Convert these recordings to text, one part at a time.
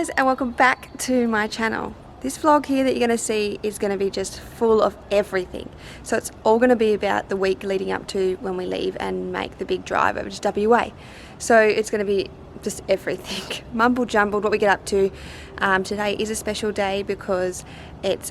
guys, and welcome back to my channel. This vlog here that you're going to see is going to be just full of everything. So it's all going to be about the week leading up to when we leave and make the big drive over to WA. So it's going to be just everything. Mumble jumbled what we get up to. Today is a special day because it's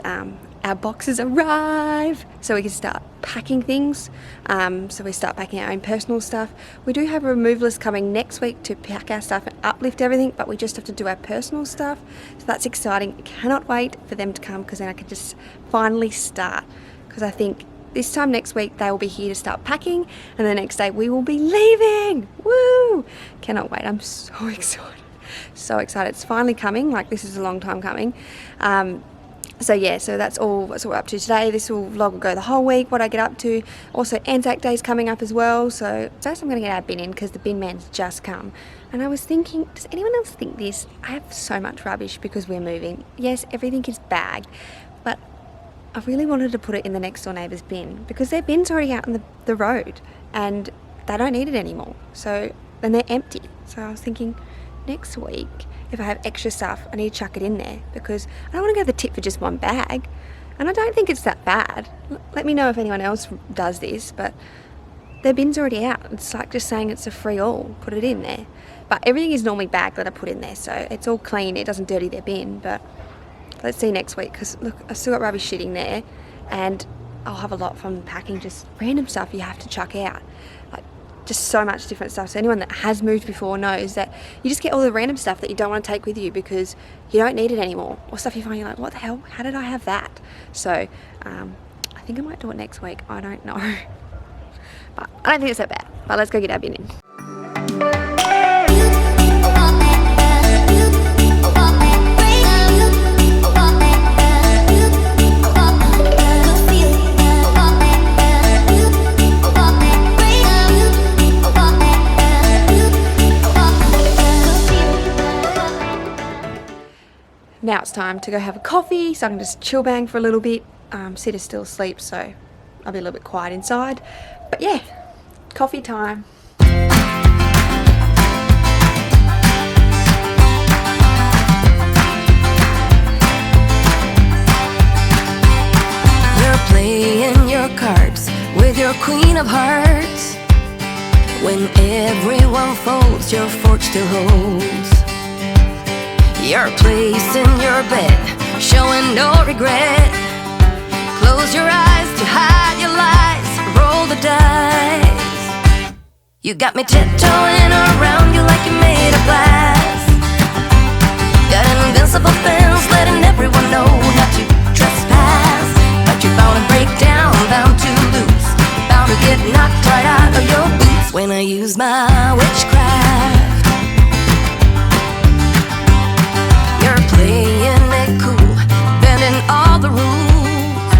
our boxes arrive, so we can start packing things. So we start packing our own personal stuff. We do have a removalist coming next week to pack our stuff and uplift everything, but we just have to do our personal stuff. So that's exciting. Cannot wait for them to come because then I can just finally start. Because I think this time next week they will be here to start packing, and the next day we will be leaving. Woo! Cannot wait. I'm so excited. So excited. It's finally coming. Like, this is a long time coming. So yeah, so that's all we're up to today. This vlog will go the whole week, what I get up to. Also, Anzac Day is coming up as well. So first I'm going to get our bin in because the bin man's just come. And I was thinking, does anyone else think this? I have so much rubbish because we're moving. Yes, everything is bagged, but I really wanted to put it in the next door neighbour's bin because their bin's already out on the road and they don't need it anymore. So then they're empty. So I was thinking, next week, if I have extra stuff, I need to chuck it in there because I don't want to go the tip for just one bag. And I don't think it's that bad. Let me know if anyone else does this, but their bin's already out. It's like just saying it's a free all, put it in there. But everything is normally bagged that I put in there, so it's all clean, it doesn't dirty their bin. But let's see next week, because look, I've still got rubbish shitting there, and I'll have a lot from packing, just random stuff you have to chuck out. Just so much different stuff. So anyone that has moved before knows that you just get all the random stuff that you don't want to take with you because you don't need it anymore, or stuff you find you're like, what the hell, how did I have that? So I think I might do it next week. I don't know, but I don't think it's that bad. But let's go get our bin in. Now it's time to go have a coffee so I can just chill bang for a little bit. Sid is still asleep, so I'll be a little bit quiet inside. But yeah, coffee time. You're playing your cards with your queen of hearts. When everyone folds, your fork still holds. Your place in your bed, showing no regret. Close your eyes to hide your lies, roll the dice. You got me tiptoeing around you like you're made of glass. Got an invincible fence, letting everyone know not to trespass. But you're bound to break down, bound to lose, bound to get knocked right out of your boots when I use my witchcraft. Playing it cool, bending all the rules,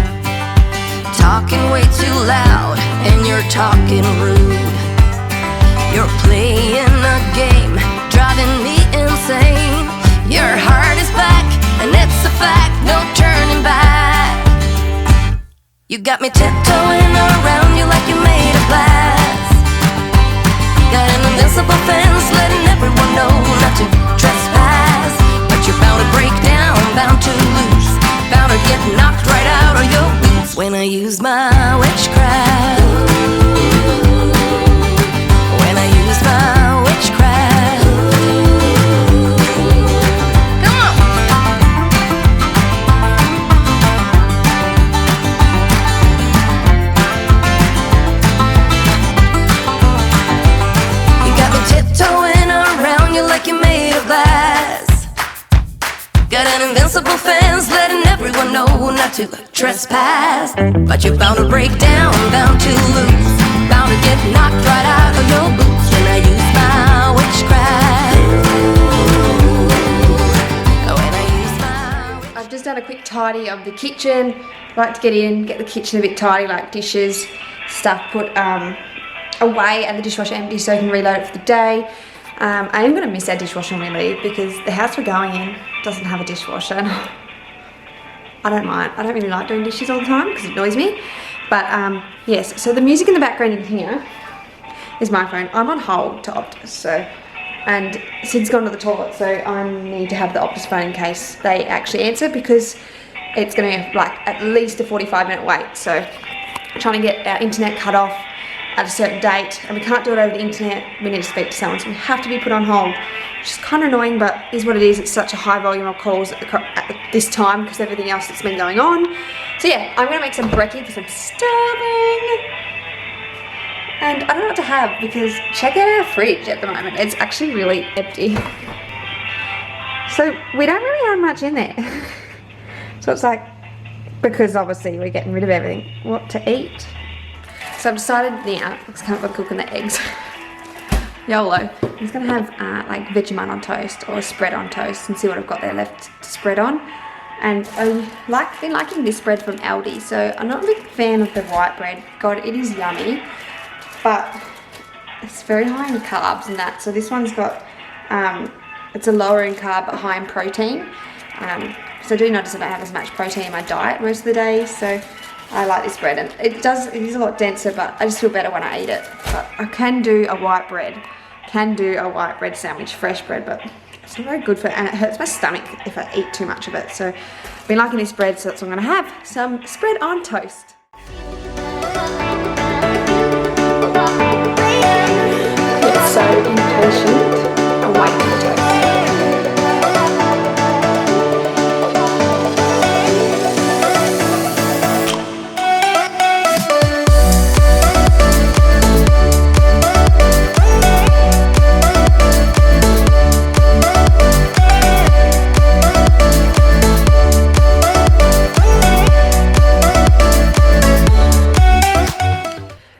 talking way too loud, and you're talking rude. You're playing a game, driving me insane. Your heart is back, and it's a fact, no turning back. You got me tiptoeing around you like you're made of glass. Got an invincible fence, letting everyone know not to trespass. You're bound to break down, bound to lose, bound to get knocked right out of your boots when I use my witchcraft. When I use my witchcraft. Come on! You got me tiptoeing around you like you're made of glass. Got an invincible fence, letting everyone know not to trespass. But you're bound to break down, bound to lose, bound to get knocked right out of your boots when I use my witchcraft. When I use my... I've just done a quick tidy of the kitchen. I like to get in, get the kitchen a bit tidy, like dishes, stuff put away and the dishwasher empty so I can reload it for the day. I am going to miss our dishwasher when we leave because the house we're going in doesn't have a dishwasher. I don't mind. I don't really like doing dishes all the time because it annoys me. But yes, so the music in the background in here is my phone. I'm on hold to Optus, so and Sid's gone to the toilet, so I need to have the Optus phone in case they actually answer, because it's going to be like at least a 45-minute wait. So I'm trying to get our internet cut off at a certain date, and we can't do it over the internet. We need to speak to someone, so we have to be put on hold, which is kind of annoying, but is what it is. It's such a high volume of calls at this time because everything else that's been going on. So yeah, I'm going to make some brekkie because I'm starving. And I don't know what to have, because check out our fridge at the moment. It's actually really empty. So we don't really have much in there. So it's like, because obviously we're getting rid of everything, what to eat. So I've decided now, it's kind of cooking the eggs. YOLO. I'm just going to have like Vegemite on toast or a spread on toast and see what I've got there left to spread on. And I've been liking this bread from Aldi, so I'm not a big fan of the white bread. God, it is yummy, but it's very high in carbs and that. So this one's got, it's a lower in carb but high in protein. So I do notice that I don't have as much protein in my diet most of the days, so I like this bread, and it is a lot denser, but I just feel better when I eat it. But I can do a white bread, sandwich, fresh bread, but it's not very good for it, and it hurts my stomach if I eat too much of it. So I've been liking this bread, so that's what I'm going to have, some spread on toast. It's so impatient, awaiting the toast.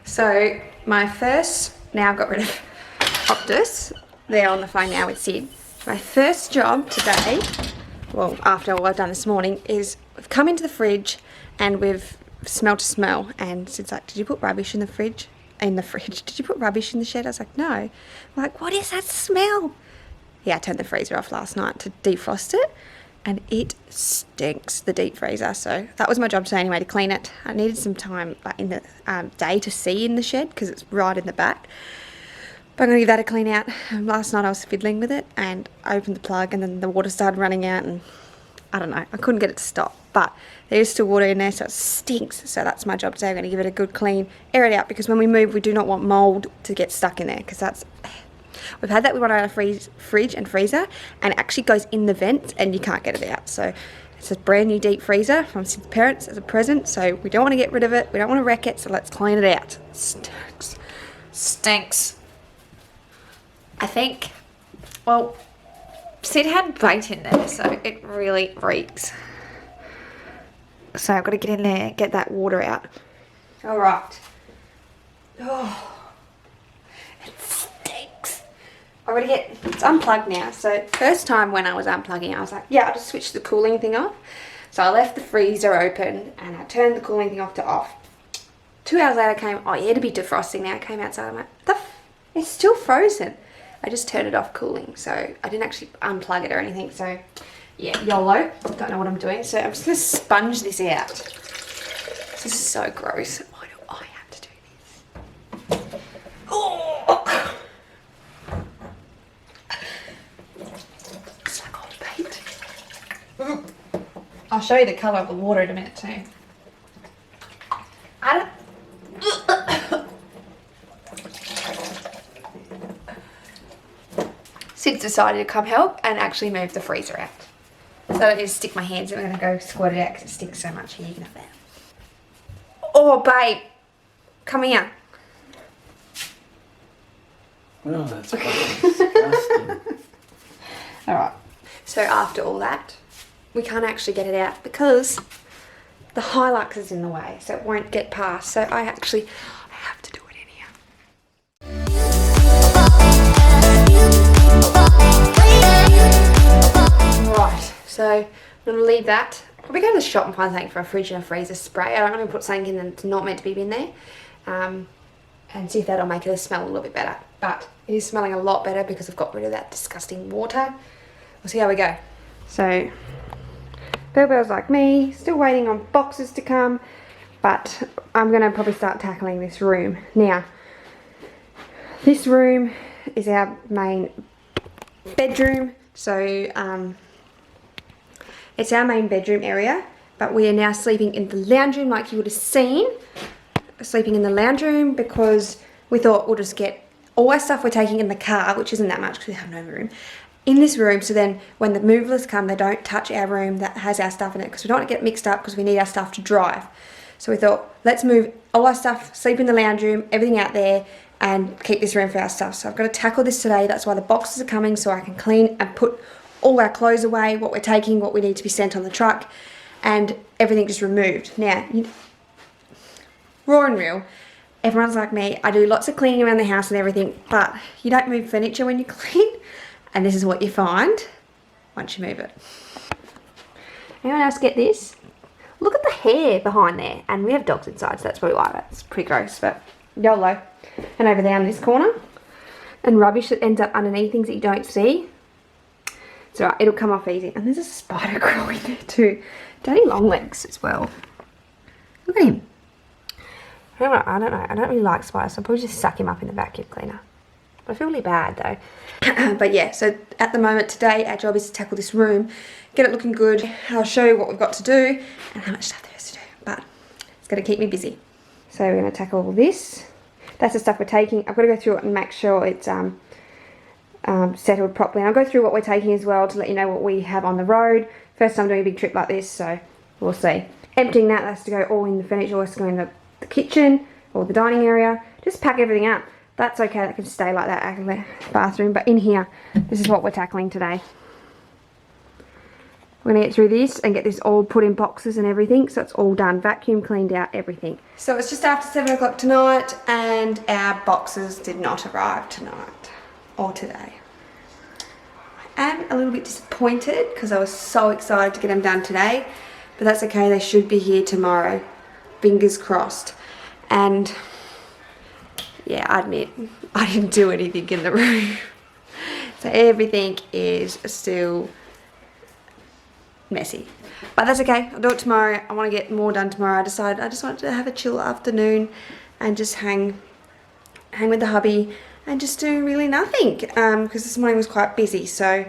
So my first, now I've got rid of Optus, they're on the phone now with Sid. My first job today, well after all I've done this morning, is we've come into the fridge and we've smelt a smell, and Sid's like, did you put rubbish in the fridge? Did you put rubbish in the shed? I was like, no. I'm like, what is that smell? Yeah, I turned the freezer off last night to defrost it, and it stinks, the deep freezer. So that was my job today anyway, to clean it. I needed some time in the day to see in the shed because it's right in the back. But I'm going to give that a clean out. Last night I was fiddling with it and I opened the plug and then the water started running out, and I don't know, I couldn't get it to stop. But there is still water in there, so it stinks. So that's my job today. I'm going to give it a good clean, air it out, because when we move we do not want mould to get stuck in there, because that's... We've had that with one of our fridge and freezer, and it actually goes in the vents and you can't get it out. So it's a brand new deep freezer from Sid's parents as a present, so we don't want to get rid of it, we don't want to wreck it, so let's clean it out. Stinks. I think, well, Sid had bait in there, so it really reeks. So I've got to get in there, get that water out. All right. Oh. It's unplugged now. So first time when I was unplugging, I was like, yeah, I'll just switch the cooling thing off. So I left the freezer open and I turned the cooling thing off to off. 2 hours later came, oh yeah, to be defrosting now. I came outside, I'm like, it's still frozen. I just turned it off cooling, so I didn't actually unplug it or anything. So yeah, YOLO, don't know what I'm doing. So I'm just gonna sponge this out. This is so gross. Why do I have to do this? Oh! I'll show you the colour of the water in a minute too. Sid's decided to come help and actually move the freezer out. So I don't need to stick my hands in. I'm going to go squirt it out because it stinks so much. Here, you can have that. Oh, babe. Come here. Oh, that's fucking disgusting. Alright. So after all that, we can't actually get it out because the Hilux is in the way, so it won't get past. So I have to do it in here. Right, so I'm going to leave that. Probably go to the shop and find something for a fridge and a freezer spray. I don't want to put something in that's not meant to be in there. And see if that'll make it smell a little bit better. But it is smelling a lot better because I've got rid of that disgusting water. We'll see how we go. So Bell's like me, still waiting on boxes to come, but I'm going to probably start tackling this room. Now, this room is our main bedroom. So it's our main bedroom area, but we are now sleeping in the lounge room like you would have seen. Sleeping in the lounge room because we thought we'll just get all our stuff we're taking in the car, which isn't that much because we have no room, in this room, so then when the movers come they don't touch our room that has our stuff in it, because we don't want to get mixed up because we need our stuff to drive. So we thought, let's move all our stuff, sleep in the lounge room, everything out there, and keep this room for our stuff. So I've got to tackle this today. That's why the boxes are coming, so I can clean and put all our clothes away, what we're taking, what we need to be sent on the truck, and everything just removed. Now, raw and real, everyone's like me, I do lots of cleaning around the house and everything, but you don't move furniture when you clean, and this is what you find once you move it. Anyone else get this? Look at the hair behind there, and we have dogs inside, so that's probably why that's pretty gross, but YOLO. And over there in this corner, and rubbish that ends up underneath things that you don't see. It's alright, it'll come off easy. And there's a spider crawling there too. Daddy long legs as well. Look at him. I don't know. I don't really like spiders, so I'll probably just suck him up in the vacuum cleaner. But I feel really bad though. But yeah, so at the moment today, our job is to tackle this room, get it looking good. I'll show you what we've got to do and how much stuff there is to do. But it's going to keep me busy. So we're going to tackle all this. That's the stuff we're taking. I've got to go through it and make sure it's settled properly. And I'll go through what we're taking as well to let you know what we have on the road. First time doing a big trip like this, so we'll see. Emptying that has to go all in the furniture, has to go in the kitchen or the dining area. Just pack everything up. That's okay, that can stay like that out in the bathroom. But in here, this is what we're tackling today. We're going to get through this and get this all put in boxes and everything, so it's all done. Vacuum cleaned out, everything. So it's just after 7 o'clock tonight and our boxes did not arrive tonight or today. I am a little bit disappointed because I was so excited to get them done today, but that's okay, they should be here tomorrow. Fingers crossed. And yeah, I admit, I didn't do anything in the room. So everything is still messy, but that's okay. I'll do it tomorrow. I want to get more done tomorrow. I decided I just wanted to have a chill afternoon and just hang with the hubby and just do really nothing because this morning was quite busy. So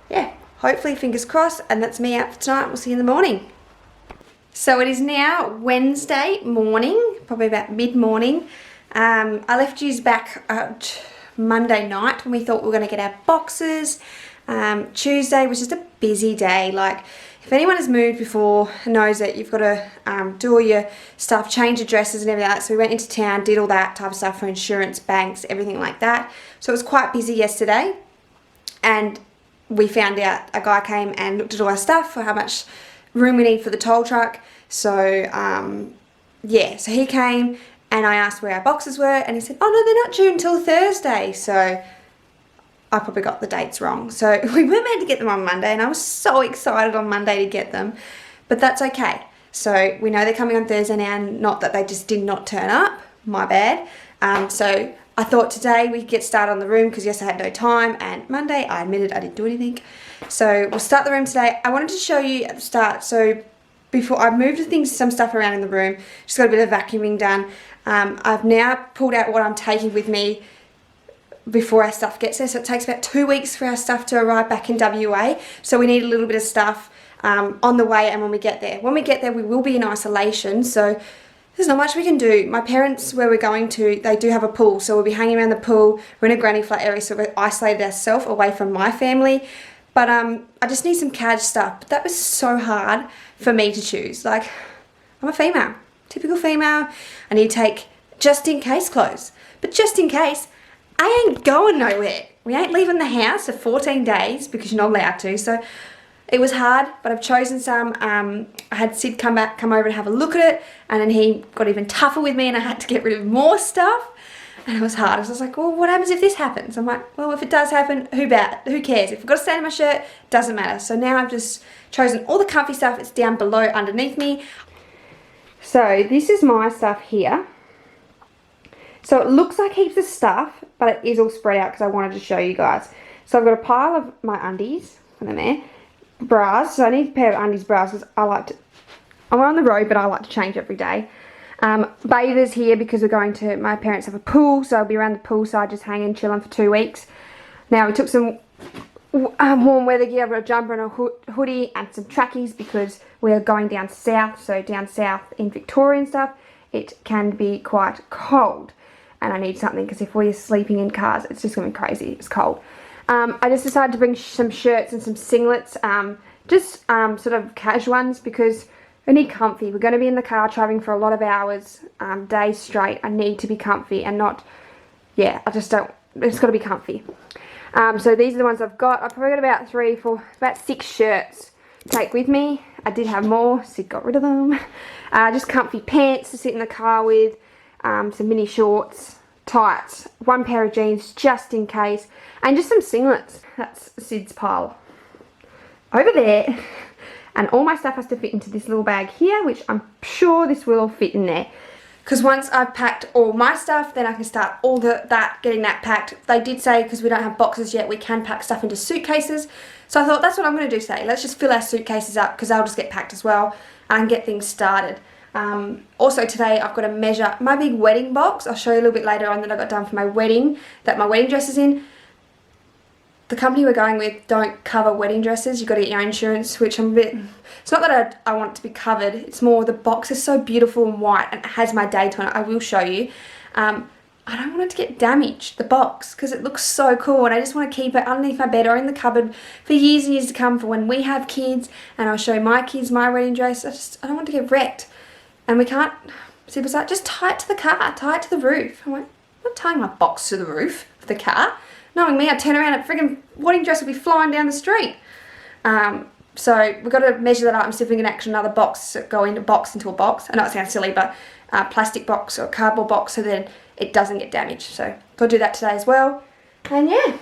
yeah, hopefully fingers crossed, and that's me out for tonight. We'll see you in the morning. So it is now Wednesday morning, probably about mid-morning. I left yous back Monday night when we thought we were going to get our boxes. Tuesday was just a busy day. Like, if anyone has moved before knows that you've got to do all your stuff, change addresses and everything like that. So we went into town, did all that type of stuff for insurance, banks, everything like that. So it was quite busy yesterday, and we found out a guy came and looked at all our stuff for how much room we need for the toll truck. So yeah, so he came and I asked where our boxes were, and he said, oh no, they're not due until Thursday. So I probably got the dates wrong. So we were meant to get them on Monday, and I was so excited on Monday to get them, but that's okay. So we know they're coming on Thursday now, not that they just did not turn up, my bad. So I thought today we could get started on the room because yes, I had no time, and Monday I admitted I didn't do anything. So we'll start the room today. I wanted to show you at the start, so before I moved some stuff around in the room, just got a bit of vacuuming done. I've now pulled out what I'm taking with me before our stuff gets there. So it takes about 2 weeks for our stuff to arrive back in WA. So we need a little bit of stuff on the way and when we get there. When we get there, we will be in isolation. So there's not much we can do. My parents, where we're going to, they do have a pool. So we'll be hanging around the pool. We're in a granny flat area, so we're isolated ourselves away from my family. But I just need some CAD stuff. But that was so hard for me to choose. Like, I'm a female, typical female. I need to take just in case clothes. But just in case, I ain't going nowhere. We ain't leaving the house for 14 days because you're not allowed to. So it was hard, but I've chosen some. I had Sid come over and have a look at it, and then he got even tougher with me and I had to get rid of more stuff. And it was hard. I was like, well, what happens if this happens? I'm like, well, if it does happen, who cares? If I've got a stain on my shirt, doesn't matter. So now I've just chosen all the comfy stuff. It's down below underneath me. So this is my stuff here. So it looks like heaps of stuff, but it is all spread out because I wanted to show you guys. So I've got a pile of my undies, put them there, bras. So I need a pair of undies, bras, because I'm on the road, but I like to change every day. Bathers here because we're going to, my parents have a pool, so I'll be around the poolside just hanging, chilling for 2 weeks. Now we took some warm weather gear. I've got a jumper and a hoodie and some trackies because we're going down south. So down south in Victoria and stuff, it can be quite cold. And I need something because if we're sleeping in cars, it's just going to be crazy. It's cold. I just decided to bring some shirts and some singlets, sort of casual ones because I need comfy. We're going to be in the car traveling for a lot of hours, days straight. I need to be comfy and not, yeah, I just don't, it's got to be comfy. So these are the ones I've got. I've probably got about 6 shirts to take with me. I did have more, so got rid of them. Just comfy pants to sit in the car with, some mini shorts, tights, 1 pair of jeans just in case, and just some singlets. That's Sid's pile over there. And all my stuff has to fit into this little bag here, which I'm sure this will all fit in there. Because once I've packed all my stuff, then I can start getting that packed. They did say, because we don't have boxes yet, we can pack stuff into suitcases. So I thought that's what I'm going to do today. Let's just fill our suitcases up because they'll just get packed as well and get things started. Also today I've got to measure my big wedding box. I'll show you a little bit later on that I got done for my wedding, that my wedding dress is in. The company we're going with don't cover wedding dresses. You've got to get your own insurance, which I'm a bit... It's not that I want it to be covered. It's more the box is so beautiful and white and it has my date on it. I will show you. I don't want it to get damaged, the box, because it looks so cool and I just want to keep it underneath my bed or in the cupboard for years and years to come for when we have kids and I'll show my kids my wedding dress. I don't want it to get wrecked. And we can't... Sid was like, just tie it to the car, tie it to the roof. I'm like, I'm not tying my box to the roof of the car. Knowing me, I'd turn around and friggin' wedding dress would be flying down the street. So we've got to measure that up. I'm still thinking actually another box, go into a box. I know it sounds silly, but plastic box or cardboard box so then it doesn't get damaged. So got to do that today as well. And yeah,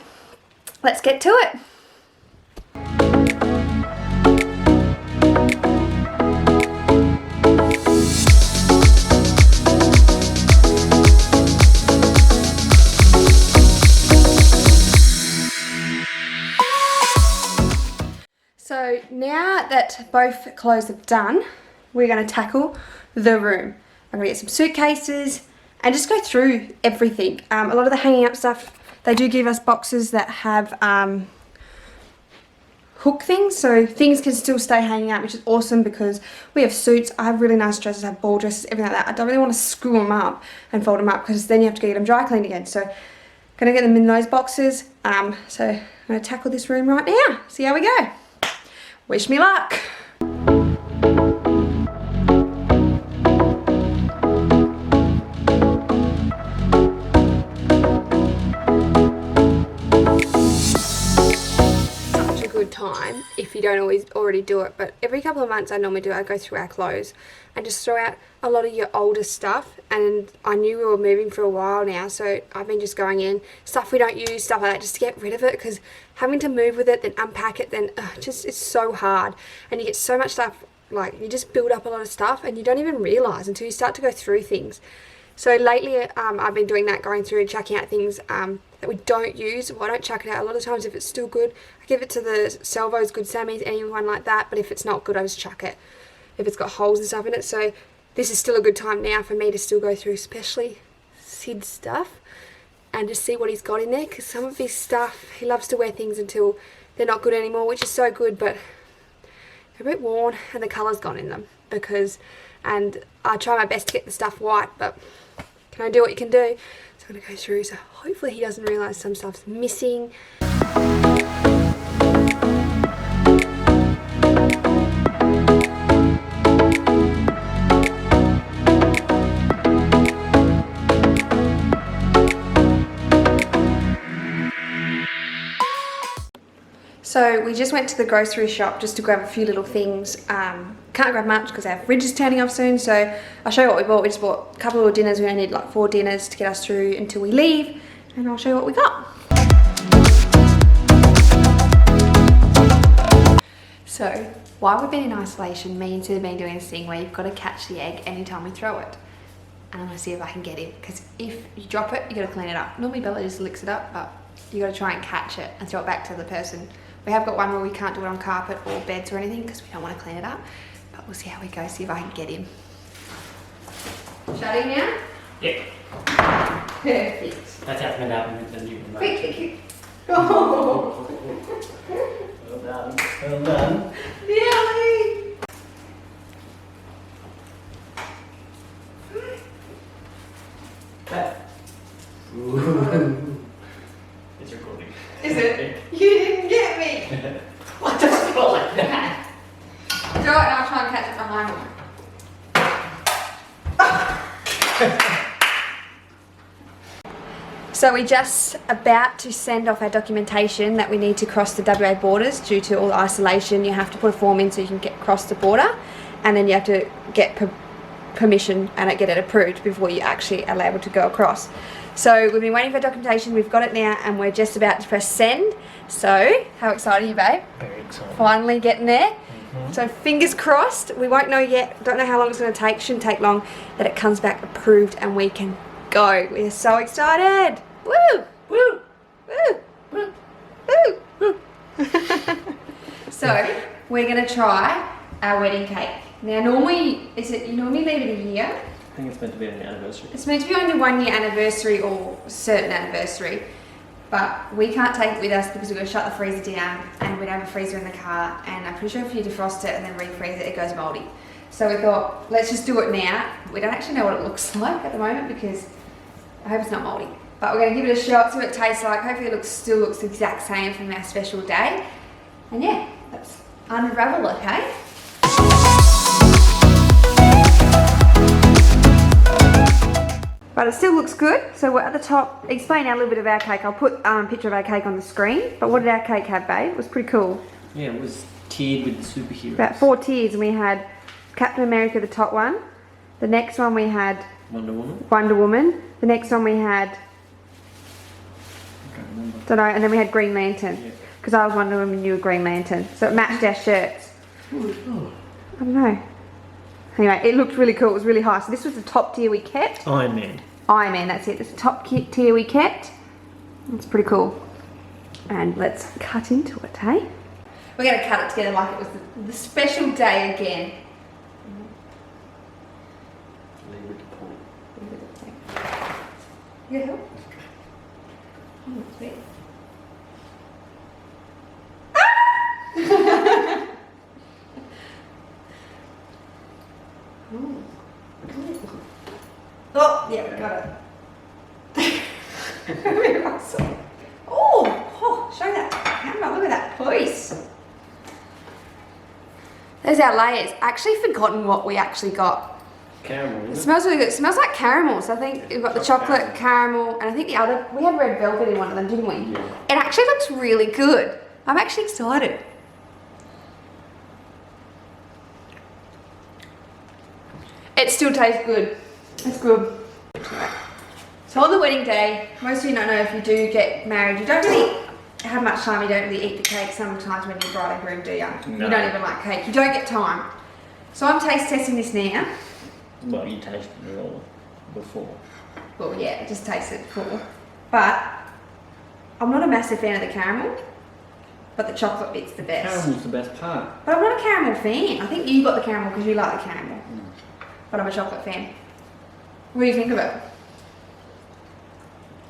let's get to it. So now that both clothes are done, we're going to tackle the room. I'm going to get some suitcases and just go through everything. A lot of the hanging up stuff, they do give us boxes that have hook things, so things can still stay hanging out, which is awesome because we have suits. I have really nice dresses, I have ball dresses, everything like that. I don't really want to screw them up and fold them up because then you have to get them dry cleaned again. So I'm going to get them in those boxes. So I'm going to tackle this room right now. See how we go. Wish me luck. Such a good time if you don't already do it, but every couple of months I normally do it. I go through our clothes and just throw out a lot of your older stuff, and I knew we were moving for a while now, so I've been just going in stuff we don't use, stuff like that, just to get rid of it, because having to move with it, then unpack it, then it's so hard, and you get so much stuff, like you just build up a lot of stuff and you don't even realise until you start to go through things. So lately I've been doing that, going through and chucking out things that we don't use. Well, I don't chuck it out. A lot of times if it's still good, I give it to the Salvos, Good Sammies, anyone like that, but if it's not good I just chuck it if it's got holes and stuff in it. So this is still a good time now for me to still go through, especially Sid's stuff, and just see what he's got in there, because some of his stuff, he loves to wear things until they're not good anymore, which is so good, but they're a bit worn and the colour's gone in them, and I try my best to get the stuff white, but can I do what you can do? So I'm going to go through, so hopefully he doesn't realise some stuff's missing. So we just went to the grocery shop just to grab a few little things. Can't grab much because our fridge is turning off soon, so I'll show you what we bought. We just bought a couple of little dinners. We only need like 4 dinners to get us through until we leave, and I'll show you what we got. So while we've been in isolation, me and Sid have been doing this thing where you've got to catch the egg anytime we throw it. And I'm going to see if I can get him, because if you drop it, you got to clean it up. Normally Bella just licks it up, but you got to try and catch it and throw it back to the person. We have got one where we can't do it on carpet or beds or anything because we don't want to clean it up, but we'll see how we go, see if I can get him. Shut him now? Yep. Perfect. That's how to out with the new one. Quick. Oh, Well done. Well done. nearly. Clap. Ooh. It's recording. Is it? You didn't get me. What does it go like that? Do it and I'll try and catch it behind me. So we're just about to send off our documentation that we need to cross the WA borders due to all the isolation. You have to put a form in so you can get across the border, and then you have to get permission and get it approved before you actually are able to go across. So we've been waiting for documentation, we've got it now, and we're just about to press send. So, how excited are you, babe? Very exciting. Finally getting there. So fingers crossed, we won't know yet, don't know how long it's going to take, shouldn't take long, that it comes back approved and we can go. We're so excited. Woo! Woo! Woo! Woo! Woo! So, we're going to try our wedding cake. Now normally, you normally leave it a year? I think it's meant to be an anniversary. It's meant to be only 1 year anniversary or certain anniversary. But we can't take it with us because we're going to shut the freezer down and we don't have a freezer in the car, and I'm pretty sure if you defrost it and then refreeze it, it goes mouldy. So we thought, let's just do it now. We don't actually know what it looks like at the moment because I hope it's not mouldy. But we're going to give it a shot, see what it tastes like. Hopefully it still looks the exact same from our special day. And yeah, let's unravel it, okay? But it still looks good. So we're at the top. Explain a little bit of our cake. I'll put a picture of our cake on the screen. But what did our cake have, babe? It was pretty cool. Yeah, it was tiered with the superheroes. About 4 tiers, and we had Captain America, the top one. The next one we had Wonder Woman. Wonder Woman. The next one we had, I can't remember. don't know, and then we had Green Lantern. Because I was Wonder Woman and you were Green Lantern. So it matched our shirts. Oh. I don't know. Anyway, it looked really cool. It was really high. So this was the top tier we kept. Iron Man. Iron Man, that's it. It's the top tier we kept. It's pretty cool. And let's cut into it, hey? We're going to cut it together like it was the special day again. Leave it to Paul. You got help? Oh, sweet. Oh, yeah, we got it. Very awesome. Oh, show that camera. Look at that piece. There's our layers. I actually forgotten what we actually got. Caramel, It isn't it? smells really good. It smells like caramel. So I think we've got the chocolate caramel, and I think the other, we had red velvet in one of them, didn't we? Yeah. It actually looks really good. I'm actually excited. It still tastes good. It's good. So on the wedding day, most of you don't know if you do get married, you don't really have much time, you don't really eat the cake sometimes when you're bride and groom, do you? No. You don't even like cake, you don't get time. So I'm taste testing this now. Well, you tasted it all before. Well, yeah, I just tasted it before. But I'm not a massive fan of the caramel, but the chocolate bit's the best. Caramel's the best part. But I'm not a caramel fan. I think you got the caramel because you like the caramel. But I'm a chocolate fan. What do you think of it?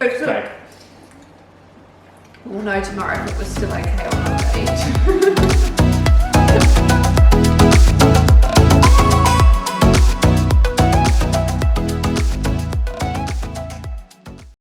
It's good. Cake. We'll know tomorrow if it was still okay or not to eat.